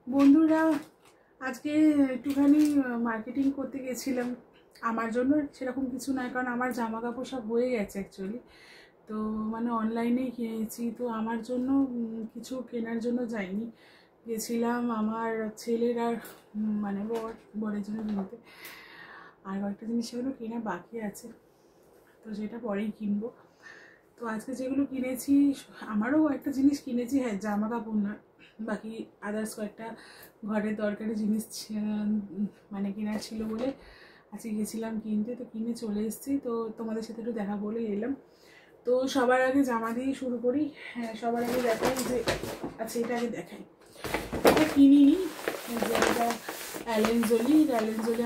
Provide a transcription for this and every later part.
বন্ধুরা আজকে একটুখানি মার্কেটিং করতে গেছিলাম। আমার জন্য সেরকম কিছু নয়, কারণ আমার জামা কাপড় সব হয়ে গেছে অ্যাকচুয়ালি। তো মানে অনলাইনেই কিনেছি, তো আমার জন্য কিছু কেনার জন্য যাইনি, গেছিলাম আমার ছেলের আর মানে বরের জন্য কিনতে। আর কয়েকটা জিনিস সেগুলো কেনা বাকি আছে, তো সেটা পরেই কিনবো। তো আজকে যেগুলো কিনেছি, আমারও একটা জিনিস কিনেছি, হ্যাঁ জামা কাপড় না, বাকি আদার্স কয়েকটা ঘরের দরকারি জিনিস মানে কেনার ছিল বলে আজকে গেছিলাম কিনতে। তো কিনে চলে এসেছি, তো তোমাদের সাথে একটু দেখা বলে এলাম। তো সবার আগে জামা দিয়ে শুরু করি। হ্যাঁ, সবার আগে দেখাই যে আচ্ছা এটা আগে দেখাই, এটা কিনিনি, এটা অ্যালেনজলি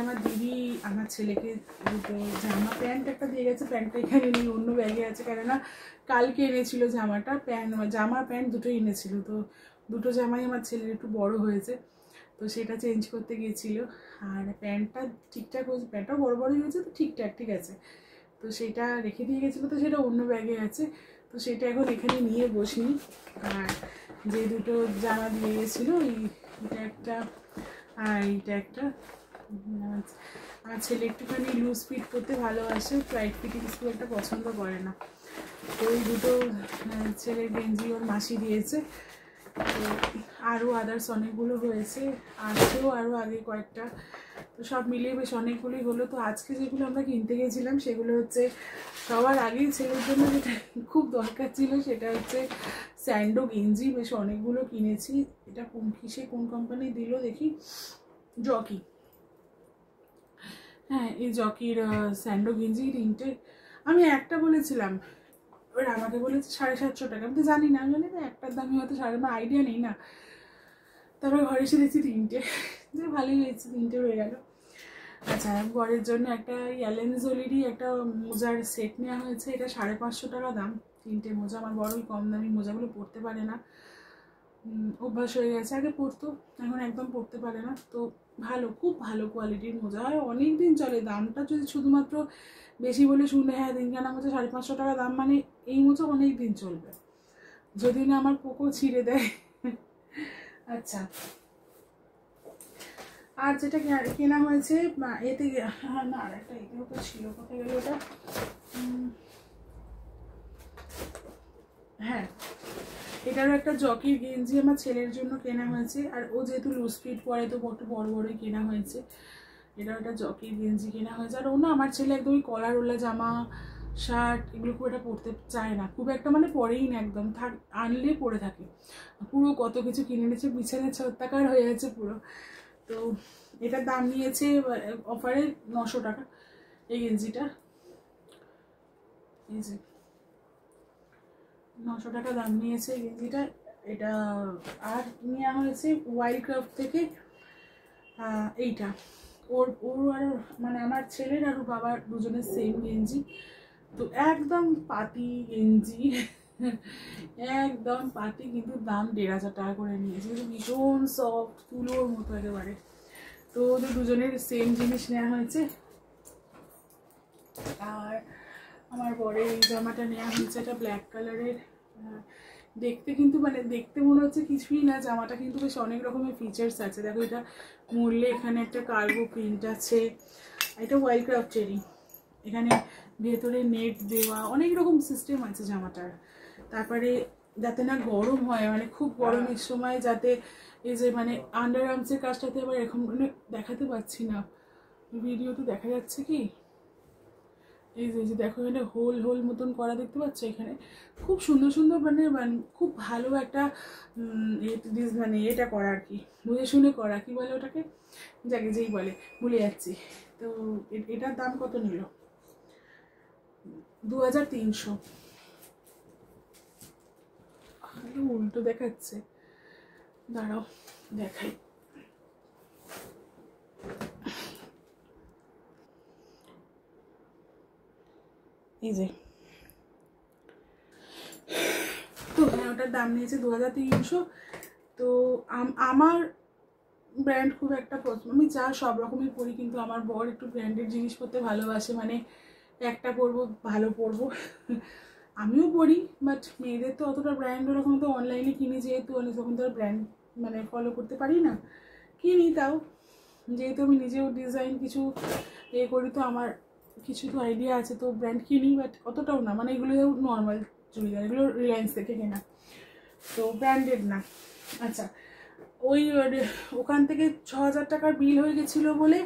আমার দিদি আমার ছেলেকে দুটো জামা প্যান্ট একটা দিয়ে গেছে। প্যান্টটা এখানে নেই, অন্য ব্যাগে আছে, কেননা কালকে এনেছিল জামাটা, জামা প্যান্ট দুটোই এনেছিল। তো দুটো জামাই আমার ছেলের একটু বড় হয়েছে, তো সেটা চেঞ্জ করতে গিয়েছিল। আর প্যান্টটা ঠিকঠাক হয়েছে, প্যান্টটাও বড় বড়ই হয়েছে, তো ঠিকঠাক ঠিক আছে। তো সেটা রেখে দিয়ে গেছিলো, তো সেটা অন্য ব্যাগে আছে, তো সেটা এখন এখানে নিয়ে বসিনি। আর যে দুটো জামা দিয়ে গেছিলো, এটা একটা আর এইটা একটা। আমার ছেলে একটুখানি লুজ ফিট করতে ভালোবাসে, টাইট ফিটিং খুব একটা পছন্দ করে না। তো ওই দুটো ছেলের গেঞ্জি ওর মাসি দিয়েছে। তো আরও আদার্স অনেকগুলো হয়েছে, আজকেও আরও আগে কয়েকটা, তো সব মিলিয়ে বেশ অনেকগুলোই হলো। তো আজকে যেগুলো আমরা কিনতে গেছিলাম সেগুলো হচ্ছে সবার আগেই ছেলের জন্য যেটা খুব দরকার ছিল সেটা হচ্ছে স্যান্ডো গেঞ্জি। বেশ অনেকগুলো কিনেছি। এটা কোন কোম্পানি দিল দেখি, জকি। হ্যাঁ, এই জকির স্যান্ডো গেঞ্জি তিনটে। আমি একটা বলেছিলাম, এবার আমাকে বলেছে 750 টাকা। আমি তো জানি না, আমি জানি না একটার দামই হয়তো আমার আইডিয়া নেই না। তারপরে ঘরে এসে দেখছি তিনটে, যে ভালোই হয়েছে, তিনটে হয়ে গেল। আচ্ছা, বরের জন্য একটা অ্যালেনজলিরই একটা মোজার সেট নেওয়া হয়েছে, এটা 550 টাকা দাম, তিনটে মোজা। আমার বড় ওই কম দামি মোজাগুলো পরতে পারে না, অভ্যাস হয়ে গেছে, আগে পরতো, এখন একদম পরতে পারে না। তো ভালো, খুব ভালো কোয়ালিটির মোজা হয়, অনেক দিন চলে। দামটা যদি শুধুমাত্র বেশি বলে শুনলে, হ্যাঁ তিনখানা মোজা 550 টাকা দাম, মানে এই মোজা অনেক দিন চলবে, যদি না আমার পোকো ছিঁড়ে দেয়। আচ্ছা, আর যেটা কেনা হয়েছে এতে, হ্যাঁ না আর একটা এতেও তো ছিল, কোথায় গেল ওটা, হ্যাঁ এটারও একটা জকির গেঞ্জি আমার ছেলের জন্য কেনা হয়েছে। আর ও যেহেতু লুজ ফিট পরে, তো একটু বড় বড়ই কেনা হয়েছে। এটাও একটা জকির গেঞ্জি কেনা হয়েছে। আর ও না, আমার ছেলে একদমই কলারওয়ালা জামা শার্ট এগুলো খুব একটা পরতে চায় না, খুব একটা মানে পরেই না, একদম আনলে পরে থাকে। পুরো কত কিছু কিনে নিয়েছে, বিছানা ছত্তাকার হয়ে গেছে পুরো। তো এটার দাম নিয়েছে অফারে 900 টাকা এই গেঞ্জিটা, এই যে 900 টাকা দাম নিয়েছে এই গেঞ্জিটা। এটা আর নেওয়া হয়েছে ওয়াইল্ড ক্রাফট থেকে এইটা, ওর আর মানে আমার ছেলের আর বাবার দুজনের সেম গেঞ্জি। তো একদম পাতি গেঞ্জি, একদম পাতি, কিন্তু দাম 1500 টাকা করে নিয়েছে, ভীষণ সফট, তুলোর মতো একেবারে। তো ওদের দুজনের সেম জিনিস নেওয়া হয়েছে। আর আমার বড় এই জামাটা নেওয়া হয়েছে, এটা ব্ল্যাক কালারের। দেখতে কিন্তু মানে দেখতে মনে হচ্ছে কিছুই না, জামাটা কিন্তু বেশ অনেক রকমের ফিচার্স আছে। দেখো, এটা মরলে এখানে একটা কার্গো প্রিন্ট আছে, এটা ওয়াইল্ড ক্রাফটেরই, এখানে ভেতরে নেট দেওয়া, অনেক রকম সিস্টেম আছে জামাটার। তারপরে যাতে না গরম হয়, মানে খুব গরমের সময় যাতে এই যে মানে আন্ডার আর্মসের কাজটাতে আবার এখন মানে দেখাতে পাচ্ছি না, ভিডিওতে দেখা যাচ্ছে কি, এই যে দেখো এখানে হোল হোল মতন করা দেখতে পাচ্ছ, এখানে খুব সুন্দর সুন্দর মানে খুব ভালো একটা মানে এটা করা আর কি, বুঝে শুনে করা, কি বলে ওটাকে, যাকে যেই বলে ভুলে যাচ্ছি। তো এটার দাম কত নিল, 2300। উল্টো দেখাচ্ছে, দাঁড়াও দেখাই। এই যে, তো ওটার দাম নিয়েছে 2300। তো আমার ব্র্যান্ড খুব একটা পছন্দ, আমি যা সব রকমই পরি, কিন্তু আমার বর একটু ব্র্যান্ডেড জিনিস পরতে ভালোবাসে, মানে একটা পরবো ভালো পরবো, আমিও পরি, বাট মেয়েদের তো অতটা ব্র্যান্ড ওরকম, তো অনলাইনে কিনে যেহেতু তখন তো আর ব্র্যান্ড মানে ফলো করতে পারি না, কিনি তাও, যেহেতু আমি নিজেও ডিজাইন কিছু করি তো আমার কিছু তো আইডিয়া আছে, তো ব্র্যান্ড কিনি, বাট অতটাও না, মানে এগুলো নর্মাল চুড়িদার, এগুলো রিলায়েন্স থেকে কেনা, তো ব্র্যান্ডেড না। আচ্ছা, ওই ওখান থেকে 6,000 টাকার বিল হয়ে গেছিলো বলে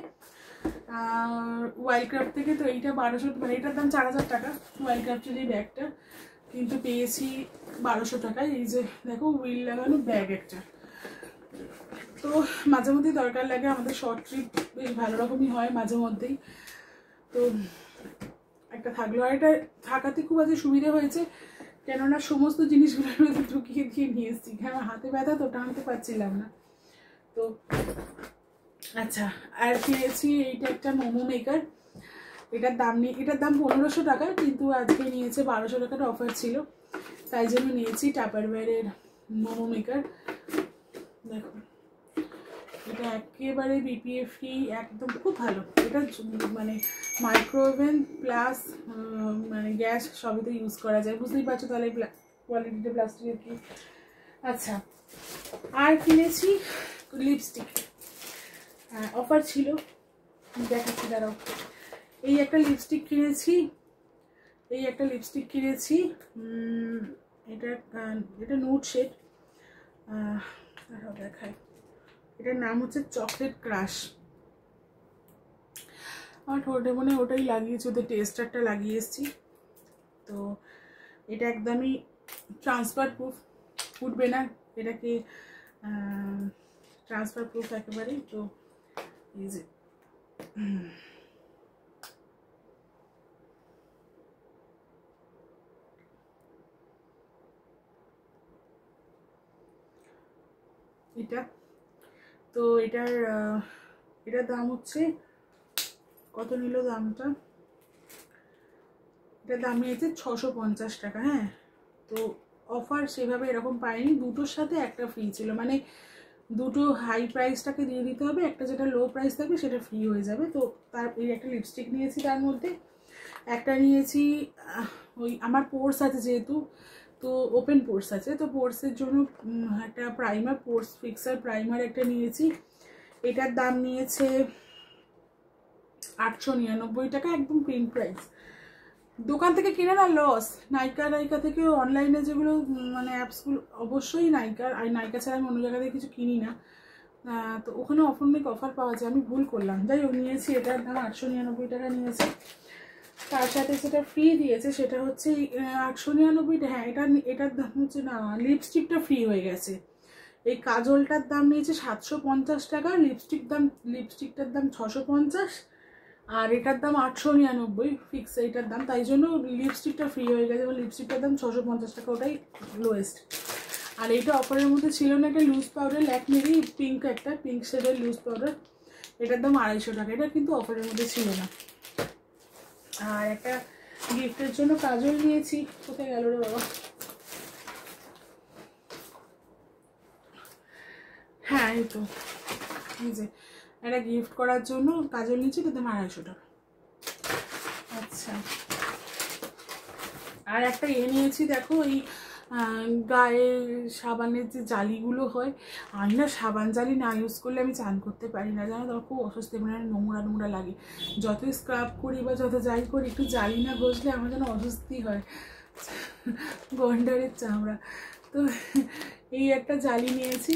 ওয়াইল্ডক্রাফট থেকে, তো এইটা 1200, মানে এটার দাম 4,000 টাকা ওয়াইল্ডক্রাফটের এই ব্যাগটা, কিন্তু পেয়েছি 1200 টাকায়। এই যে দেখো হুইল লাগানো ব্যাগ একটা, তো মাঝে মধ্যেই দরকার লাগে, আমাদের শর্ট ট্রিপ বেশ ভালো রকমই হয় মাঝে মধ্যেই, তো একটা থাকলো। আর এটা থাকাতে খুব আজকে সুবিধা হয়েছে, কেননা সমস্ত জিনিসগুলোর মধ্যে ঢুকিয়ে দিয়ে নিয়ে এসেছি, আমার হাতে ব্যথা তো টানতে পারছিলাম না। তো আচ্ছা, আর কিনেছি এইটা একটা মোমো মেকার, এটার দাম 1500 টাকা, কিন্তু আজকে নিয়েছে 1200 টাকার অফার ছিল, তাই জন্য নিয়েছি টাপারওয়্যারের মোমো মেকার। দেখো এটা একেবারে বিপিএ ফ্রি, একদম খুব ভালো। এটা মানে মাইক্রোওভেন প্লাস মানে গ্যাস সবইতে ইউজ করা যায়, বুঝতেই পারছো তাহলে কোয়ালিটিটা প্লাস্টিকের কি। আচ্ছা, আর কিনেছি লিপস্টিক, অফার ছিল, দেখাচ্ছি দাঁড়াও। এই একটা লিপস্টিক কিনেছি, এটা নুড শেড, দেখায়, এটার নাম হচ্ছে চকলেট ক্রাশ। আমার ঠোঁটে মনে ওটাই লাগিয়েছি, ওদের টেস্টারটা লাগিয়ে এসেছি। তো এটা একদমই ট্রান্সফার প্রুফ, উঠবে না, এটাকে ট্রান্সফার প্রুফ একেবারেই। তো এই যে এটা, তো এটার দাম হচ্ছে, কত নিল দামটা, এটার দাম নিয়েছে 650 টাকা। হ্যাঁ, তো অফার সেভাবে এরকম পাইনি, দুটোর সাথে একটা ফ্রি ছিল, মানে দুটো হাই প্রাইসটাকে দিয়ে দিতে হবে, একটা যেটা লো প্রাইস থাকবে সেটা ফ্রি হয়ে যাবে। তো তার এই একটা লিপস্টিক নিয়েছি, তার মধ্যে একটা নিয়েছি ওই আমার পোর্স আছে যেহেতু, তো ওপেন পোর্স আছে, তো পোর্সের জন্য একটা প্রাইমার, পোর্স ফিক্সার প্রাইমার একটা নিয়েছি। এটার দাম নিয়েছে 899 টাকা, একদম প্রিন্ট প্রাইস। দোকান থেকে কিনে না লস, নাইকা থেকে অনলাইনে যেগুলো মানে অ্যাপসগুলো, অবশ্যই নাইকা, আর নাইকা ছাড়া আমি অন্য জায়গা থেকে কিছু কিনি না, তো ওখানে অফার পাওয়া যায়, আমি ভুল করলাম, যাই হোক নিয়েছি। এটার দাম 899 টাকা নিয়েছে, তার সাথে সেটা ফ্রি দিয়েছে, সেটা হচ্ছে 899 টাকা। হ্যাঁ, এটার দাম হচ্ছে না, লিপস্টিকটা ফ্রি হয়ে গেছে। এই কাজলটার দাম নিয়েছে 750 টাকা, লিপস্টিকটার দাম 650, আর এটার দাম 899 ফিক্স এটার দাম, তাই জন্য লিপস্টিকটা ফ্রি হয়ে গেছে, এবং লিপস্টিকটার দাম 650 টাকা, ওটাই লোয়েস্ট। আর এইটা অফারের মধ্যে ছিল না, একটা লুজ পাউডার, ল্যাকমেরই পিঙ্ক শেডের লুজ পাউডার, এটার দাম 250 টাকা, এটা কিন্তু অফারের মধ্যে ছিল না। আর একটা গিফটের জন্য কাজল নিয়েছি, কোথায় গেল রে বাবা, হ্যাঁ এই তো, এই যে একটা গিফট করার জন্য কাজল নিয়েছি, এটার দাম 250 টাকা। আচ্ছা, আর একটা নিয়েছি, দেখো এই গায়ে সাবানের যে জালিগুলো হয়, আমি না সাবান জালি না ইউজ করলে আমি চান করতে পারি না, জানো তো, খুব অস্বস্তি, মানে নোংরা লাগে, যতই স্ক্রাব করি বা যত যাই করি, একটু জালি না ঘষলে আমার যেন অস্বস্তি হয়, গন্ডারের চামড়া। তো এই একটা জালি নিয়েছি,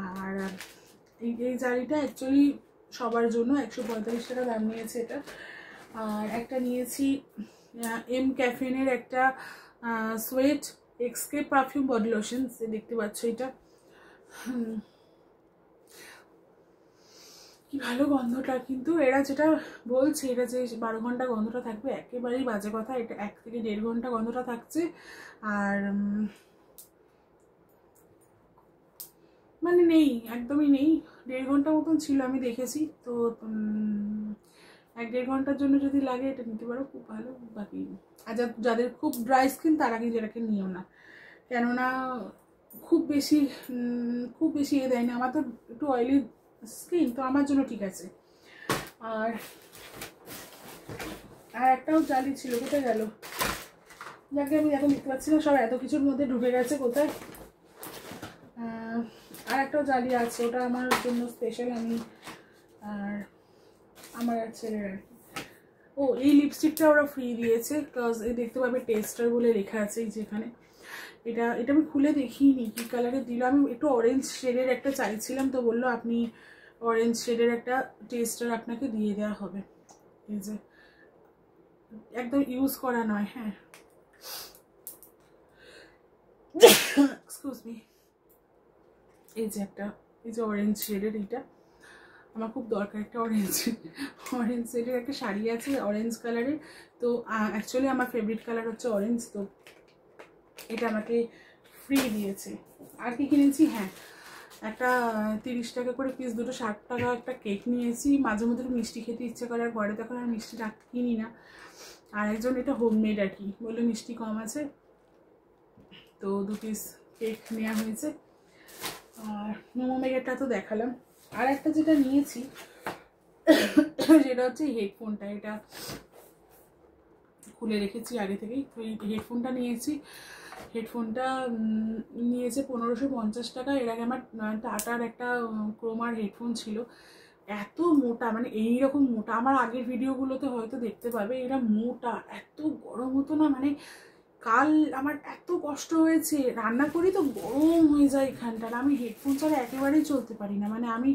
আর এই জালিটা অ্যাকচুয়ালি সবার জন্য 145 টাকা দাম নিয়েছে এটা। আর একটা নিয়েছি এম ক্যাফেনের একটা সোয়েট এক্সকে পারফিউম বডি লোশন, দেখতে পাচ্ছ এটা, কি ভালো গন্ধটা, কিন্তু এরা যেটা বলছে, এটা যে 12 ঘন্টা গন্ধটা থাকবে, একেবারেই বাজে কথা, এটা 1 থেকে 1.5 ঘন্টা গন্ধটা থাকছে, আর মানে নেই, একদমই নেই, 1.5 ঘন্টা মতন ছিল আমি দেখেছি, তো 1-1.5 ঘন্টার জন্য যদি লাগে এটা নিতে পারো, খুব ভালো। বাকি আর যাদের খুব ড্রাই স্কিন তারা কিন্তু এটাকে নিও না, কেননা খুব বেশি দেয় না, আমার তো একটু অয়েলি স্কিন, তো আমার জন্য ঠিক আছে। আর একটাও জালি ছিল, কোথায় গেল, যাকে আমি এখন দেখতে পাচ্ছি না, সব এত কিছুর মধ্যে ঢুকে গেছে কোথায়। আর একটা জালি আছে, ওটা আমার জন্য স্পেশাল, আমি আর আমার ছেলের আর কি। ও এই লিপস্টিকটা ওরা ফ্রি দিয়েছে, বিকজ এই দেখতে পাবে টেস্টার বলে লেখা আছে এই যেখানে। এটা আমি খুলে দেখিনি কি কালারে দিল, আমি একটু অরেঞ্জ শেডের একটা চাইছিলাম, তো বললো আপনি অরেঞ্জ শেডের একটা টেস্টার আপনাকে দিয়ে দেওয়া হবে। এই যে একদম ইউজ করা নয়, হ্যাঁ এক্সকিউজ মি। এই যে একটা, এই যে অরেঞ্জ শেডের, এইটা আমার খুব দরকার একটা অরেঞ্জ শেডের একটা শাড়ি আছে অরেঞ্জ কালারের। তো অ্যাকচুয়ালি আমার ফেভারিট কালার হচ্ছে অরেঞ্জ, তো এটা আমাকে ফ্রি দিয়েছে। আর কি কিনেছি, হ্যাঁ একটা 30 টাকা করে পিস, দুটো 60 টাকা একটা কেক নিয়েছি। মাঝে মধ্যে মিষ্টি খেতে ইচ্ছে করে, আর ঘরে তখন আর মিষ্টি কিনি না। আর একজন এটা হোমমেড আর কি, বললো মিষ্টি কম আছে, তো 2 পিস কেক নেওয়া হয়েছে। আর মোমো মেকারটা তো দেখালাম। আর একটা যেটা নিয়েছি যেটা হচ্ছে হেডফোনটা, এটা খুলে রেখেছি আগে থেকেই। তো এই হেডফোনটা নিয়েছি, হেডফোনটা নিয়েছে 1550 টাকা। এর আগে আমার টাটার একটা ক্রোমার হেডফোন ছিল, এত মোটা, মানে এইরকম মোটা, আমার আগের ভিডিওগুলোতে হয়তো দেখতে পাবে, এরা মোটা, এত গরম হতো না, মানে কাল আমার এত কষ্ট হয়েছে, রান্না করি তো গরম হয়ে যায় এখানটার। আমি হেডফোন ছাড়া একেবারেই চলতে পারি না, মানে আমি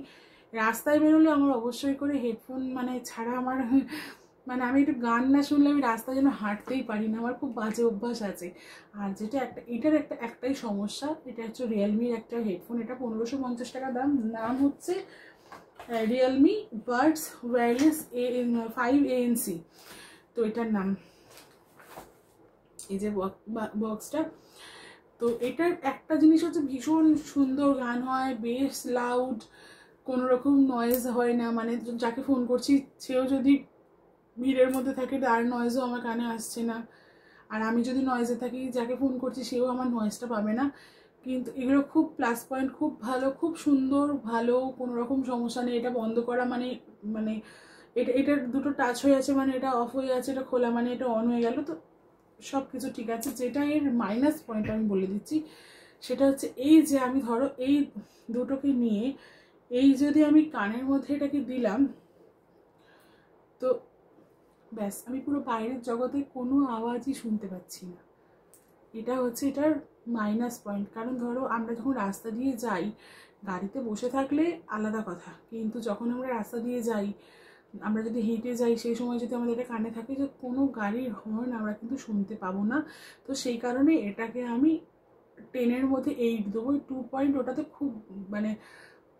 রাস্তায় বেরোলে আমার অবশ্যই করে হেডফোন মানে ছাড়া আমার মানে আমি একটু গান না শুনলে আমি রাস্তায় যেন হাঁটতেই পারি না, আমার খুব বাজে অভ্যাস আছে। আর যেটা এটার একটাই সমস্যা, এটা হচ্ছে রিয়েলমির একটা হেডফোন, এটা 1550 টাকা দাম। নাম হচ্ছে রিয়েলমি বাডস ওয়্যারলেস 5ANC, তো এটার নাম। এই যে বক্সটা, তো এটার একটা জিনিস হচ্ছে ভীষণ সুন্দর গান হয়, বেশ লাউড, কোনো রকম নয়েজ হয় না, মানে যাকে ফোন করছি সেও যদি ভিড়ের মধ্যে থাকে তার নয়েজও আমার কানে আসছে না, আর আমি যদি নয়েজে থাকি যাকে ফোন করছি সেও আমার নয়েজটা পাবে না। কিন্তু এগুলো খুব প্লাস পয়েন্ট, খুব ভালো, খুব সুন্দর, ভালো, কোনো রকম সমস্যা নেই। এটা বন্ধ করা মানে মানে এটার দুটো টাচ হয়ে আছে মানে এটা অফ হয়ে আছে, এটা খোলা মানে এটা অন হয়ে গেল, তো সব কিছু ঠিক আছে। যেটা এর মাইনাস পয়েন্ট আমি বলে দিচ্ছি, সেটা হচ্ছে এই যে আমি ধরো এই দুটোকে নিয়ে এই যদি আমি কানের মধ্যে এটাকে দিলাম, তো ব্যাস আমি পুরো বাইরের জগতে কোনো আওয়াজই শুনতে পাচ্ছি না। এটা হচ্ছে এটার মাইনাস পয়েন্ট। কারণ ধরো আমরা যখন রাস্তা দিয়ে যাই, গাড়িতে বসে থাকলে আলাদা কথা, কিন্তু যখন আমরা রাস্তা দিয়ে যাই, আমরা যদি হেঁটে যাই, সেই সময় যদি আমাদের এটা কানে থাকে, যে কোনো গাড়ির হর্ন আমরা কিন্তু শুনতে পাবো না। তো সেই কারণে এটাকে আমি 10-এর মধ্যে 8 দেবো। 2 পয়েন্ট ওটাতে খুব মানে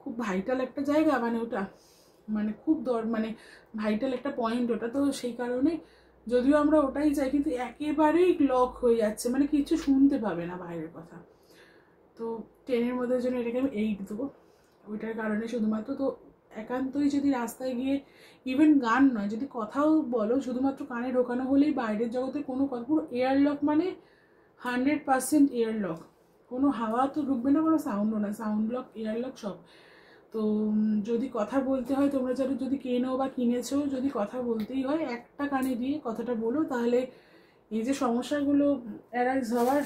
খুব ভাইটাল একটা জায়গা, মানে ওটা মানে খুব মানে ভাইটাল একটা পয়েন্ট ওটা, তো সেই কারণে যদিও আমরা ওটাই চাই, কিন্তু একেবারেই লক হয়ে যাচ্ছে, মানে কিছু শুনতে পাবে না বাইরের কথা। তো 10-এর মধ্যে জন্য এটাকে আমি 8 দেবো ওইটার কারণে শুধুমাত্র। তো একান্তই যদি রাস্তায় গিয়ে ইভেন গান নয়, যদি কথাও বলো, শুধুমাত্র কানে ঢোকানো হলেই বাইরের জগতে কোনো কথা, পুরো এয়ারলক, মানে 100% এয়ারলক, কোনো হাওয়া তো ঢুকবে না, কোনো সাউন্ডও না, সাউন্ড লক, এয়ারলক সব। তো যদি কথা বলতে হয়, তোমরা যারা যদি কেনো বা কিনেছো, যদি কথা বলতেই হয় একটা কানে দিয়ে কথাটা বলো, তাহলে এই যে সমস্যাগুলো অ্যারাইজ হওয়ার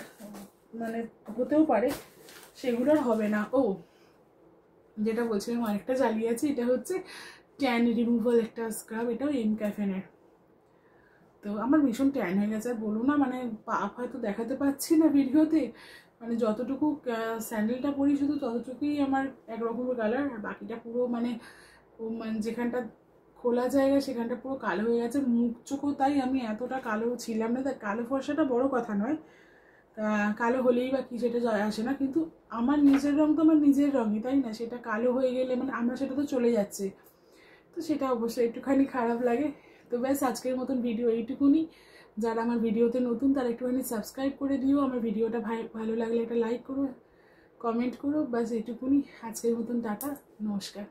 মানে হতেও পারে, সেগুলো আর হবে না। ও যেটা বলছিলাম, আরেকটা জ্বালিয়ে আছে, এটা হচ্ছে ট্যান রিমুভাল একটা স্ক্রাব, এটাও এমক্যাফেনের। তো আমার ভীষণ ট্যান হয়ে গেছে, আর বলো না, মানে পাপ হয়তো দেখাতে পাচ্ছি না ভিডিওতে, মানে যতটুকু স্যান্ডেলটা পরি শুধু ততটুকুই আমার একরকমের কালার, আর বাকিটা পুরো মানে যেখানটা খোলা জায়গা সেখানটা পুরো কালো হয়ে গেছে। মুখ চোখও তাই, আমি এতটা কালো ছিলাম না, তাই কালো ফর্সাটা বড় কথা নয়, কালো হলেই বা কি সেটা যায় আসে না, কিন্তু আমার নিজের রঙ তো আমার নিজের রঙই, তাই না? সেটা কালো হয়ে গেলে মানে আমরা সেটা তো চলে যাচ্ছে, তো সেটা অবশ্যই একটুখানি খারাপ লাগে। তো ব্যাস আজকের মতন ভিডিও এইটুকুনি। যারা আমার ভিডিওতে নতুন তারা একটুখানি সাবস্ক্রাইব করে দিও, আমার ভিডিওটা ভালো লাগলে একটা লাইক করো, কমেন্ট করো, ব্যাস এইটুকুনি। আজকের মতন টাটা, নমস্কার।